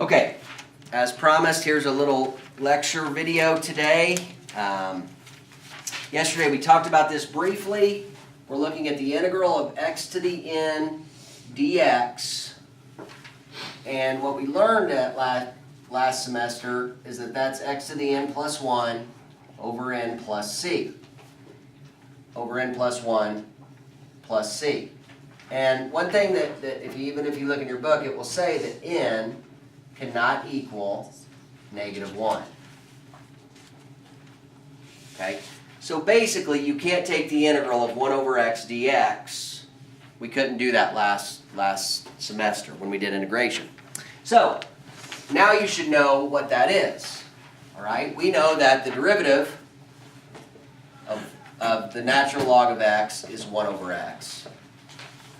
Okay, as promised, here's a little lecture video today. Yesterday we talked about this briefly. We're looking at the integral of x to the n dx. And what we learned at last semester is that that's x to the n plus 1 over n plus c. Over n plus 1 plus c. And one thing that even if you look in your book, it will say that n cannot equal -1. Okay? So basically, you can't take the integral of 1 over x dx. We couldn't do that last semester when we did integration. So, now you should know what that is. All right? We know that the derivative of the natural log of x is 1 over x.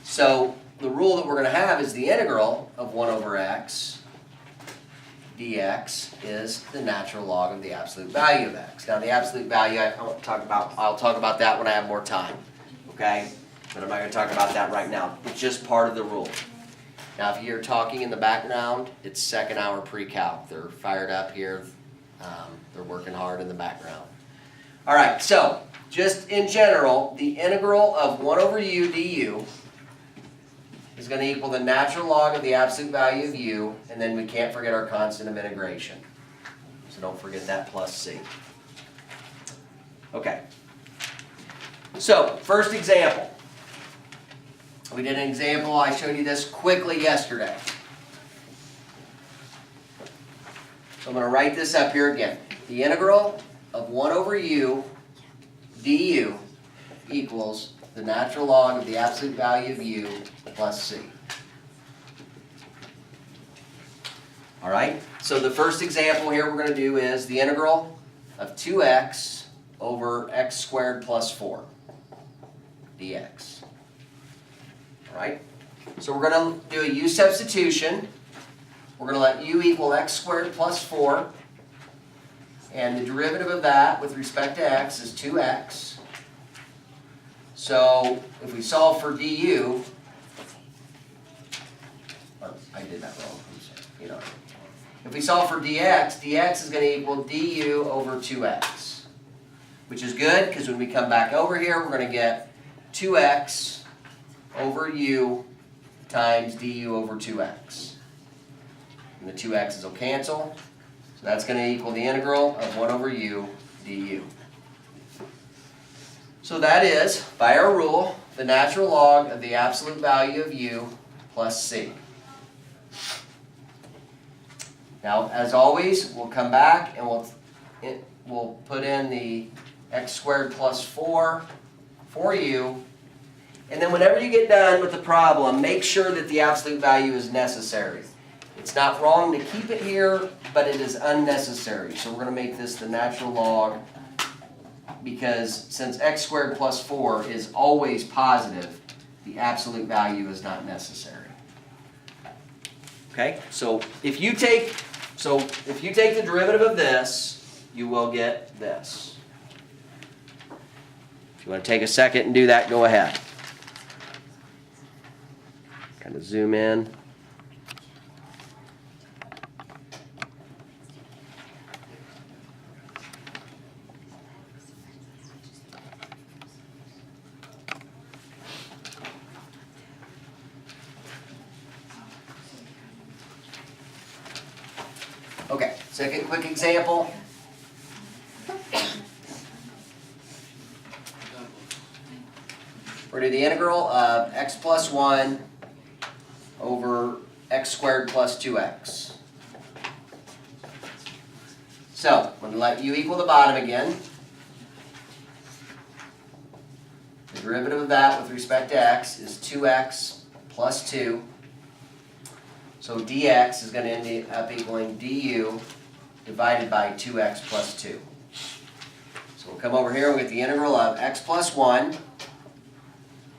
So, the rule that we're going to have is the integral of 1 over x dx is the natural log of the absolute value of x. Now, the absolute value, I'll talk about that when I have more time. Okay? But I'm not going to talk about that right now. It's just part of the rule. Now, if you're talking in the background, it's second hour pre-calc. They're fired up here. They're working hard in the background. All right, so just in general, the integral of 1 over u du is going to equal the natural log of the absolute value of u, and then we can't forget our constant of integration. So don't forget that plus c. Okay. So, first example. We did an example, I showed you this quickly yesterday. So I'm going to write this up here again. The integral of 1 over u du equals the natural log of the absolute value of u plus c. All right, so the first example here we're going to do is the integral of 2x over x squared plus 4 dx. All right, so we're going to do a u substitution. We're going to let u equal x squared plus 4. And the derivative of that with respect to x is 2x. So if we solve for du, I did that wrong. You know, if we solve for dx, dx is going to equal du over 2x, which is good because when we come back over here, we're going to get 2x over u times du over 2x. And the 2x's will cancel. So that's going to equal the integral of 1 over u du. So that is, by our rule, the natural log of the absolute value of u plus c. Now, as always, we'll come back and we'll put in the x squared plus 4 for u. And then whenever you get done with the problem, make sure that the absolute value is necessary. It's not wrong to keep it here, but it is unnecessary. So we're going to make this the natural log because since x squared plus 4 is always positive, the absolute value is not necessary. Okay? So if you take the derivative of this, you will get this. If you want to take a second and do that, go ahead. Kind of zoom in. Okay, second quick example. We're going to do the integral of x plus 1 over x squared plus 2x. So, I'm going to let u equal the bottom again. The derivative of that with respect to x is 2x plus 2. So dx is going to end up equaling du divided by 2x plus 2. So we'll come over here and we get the integral of x plus 1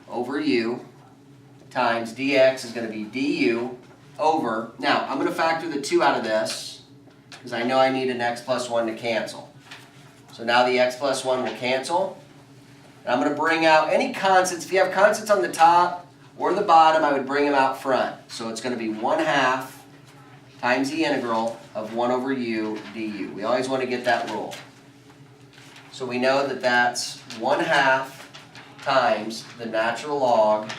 over u times dx is going to be du over, now I'm going to factor the 2 out of this because I know I need an x plus 1 to cancel. So now the x plus 1 will cancel. And I'm going to bring out any constants. If you have constants on the top or the bottom, I would bring them out front. So it's going to be 1/2 times the integral of 1 over u du. We always want to get that rule. So we know that that's 1/2 times the natural log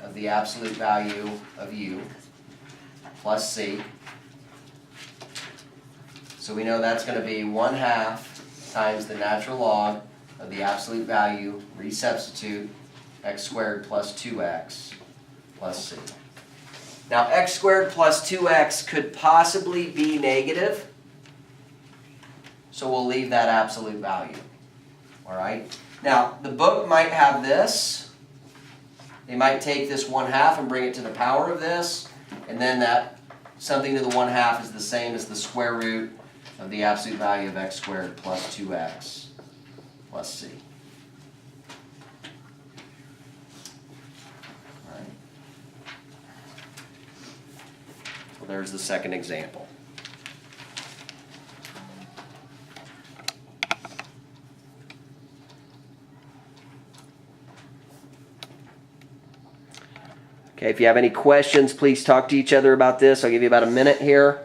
of the absolute value of u plus c. So we know that's going to be 1/2 times the natural log of the absolute value, resubstitute, x squared plus 2x plus c. Now x squared plus 2x could possibly be negative, so we'll leave that absolute value. Alright? Now the book might have this. They might take this 1/2 and bring it to the power of this, and then that something to the 1/2 is the same as the square root of the absolute value of x squared plus 2x plus c. Alright. Well, there's the second example. Okay, if you have any questions, please talk to each other about this. I'll give you about a minute here.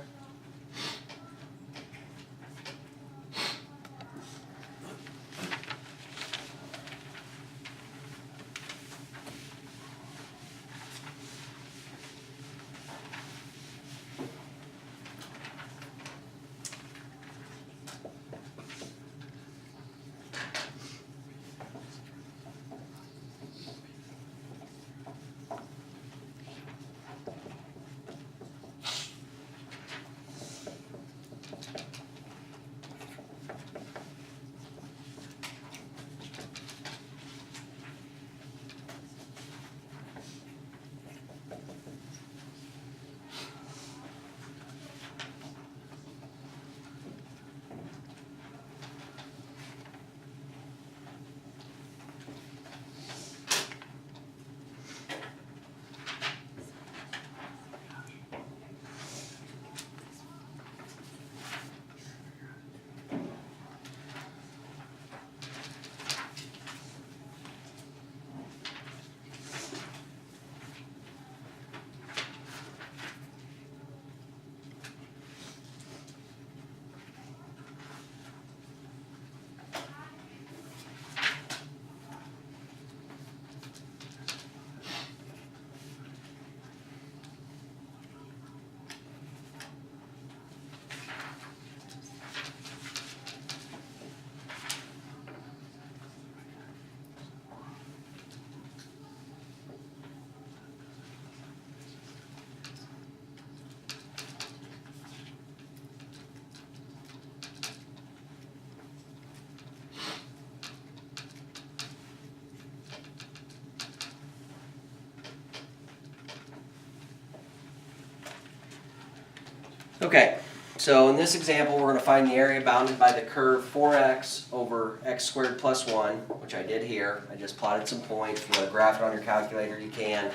Okay, so in this example, we're going to find the area bounded by the curve 4x over x squared plus 1, which I did here. I just plotted some points. If you want to graph it on your calculator, you can.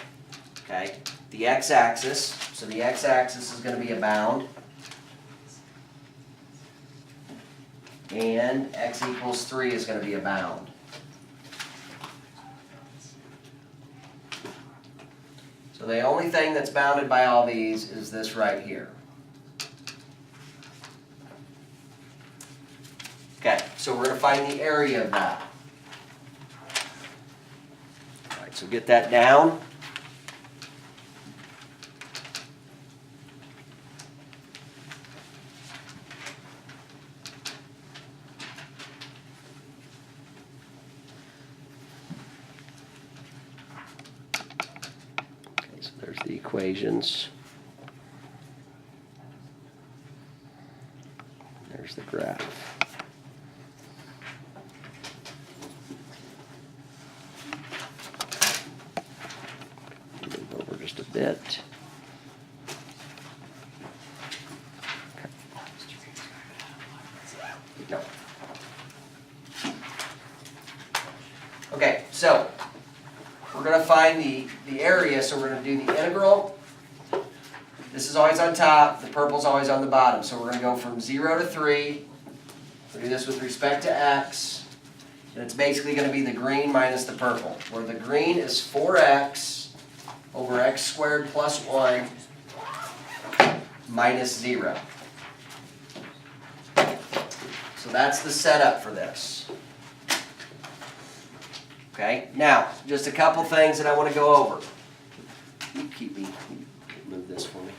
Okay, the x-axis, so the x-axis is going to be a bound. And x equals 3 is going to be a bound. So the only thing that's bounded by all these is this right here. Okay, so we're going to find the area of that. All right, so get that down. Okay, so there's the equations. There's the graph. Bit. No. Okay, so we're going to find the area, so we're going to do the integral. This is always on top, the purple's always on the bottom. So we're going to go from 0 to 3. We'll do this with respect to x. And it's basically going to be the green minus the purple, where the green is 4x over x squared plus 1 minus 0. So that's the setup for this. Okay, now, just a couple things that I want to go over. You move this for me.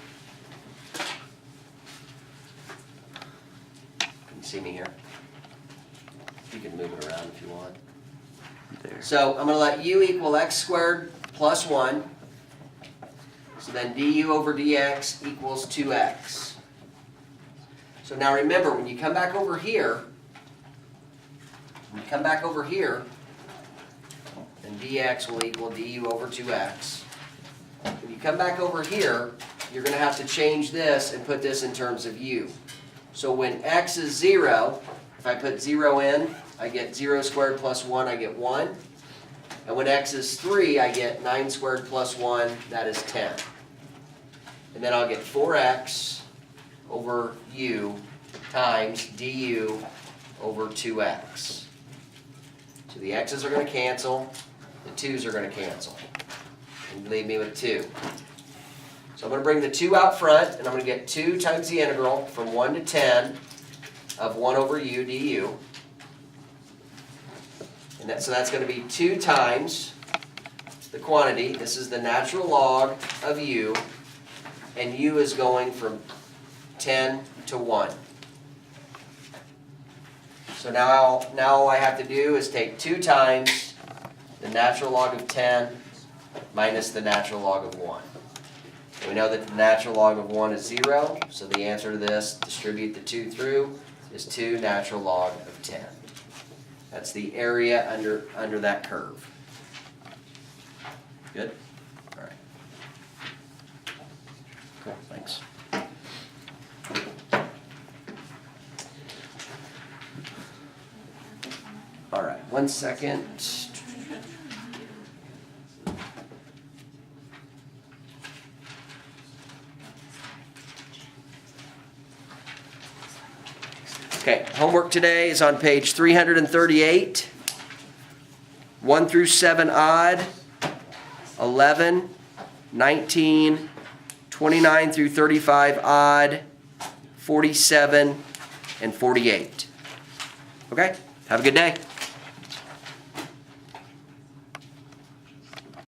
Can you see me here? You can move it around if you want. There. So I'm going to let u equal x squared plus 1. So then du over dx equals 2x. So now remember, when you come back over here, then dx will equal du over 2x. When you come back over here, you're going to have to change this and put this in terms of u. So when x is 0, if I put 0 in, I get 0 squared plus 1, I get 1. And when x is 3, I get 9 squared plus 1, that is 10. And then I'll get 4x over u times du over 2x. So the x's are going to cancel, the 2's are going to cancel. And leave me with 2. So I'm going to bring the 2 out front, and I'm going to get 2 times the integral from 1 to 10 of 1 over u du. And so that's going to be 2 times the quantity. This is the natural log of u, and u is going from 10 to 1. So now all I have to do is take 2 times the natural log of 10 minus the natural log of 1. And we know that the natural log of 1 is 0, so the answer to this, distribute the 2 through, is 2 natural log of 10. That's the area under that curve. Good? All right. Cool, thanks. All right, 1 second. Okay, homework today is on page 338. 1 through 7 odd, 11, 19, 29 through 35 odd, 47, and 48. Okay, have a good day.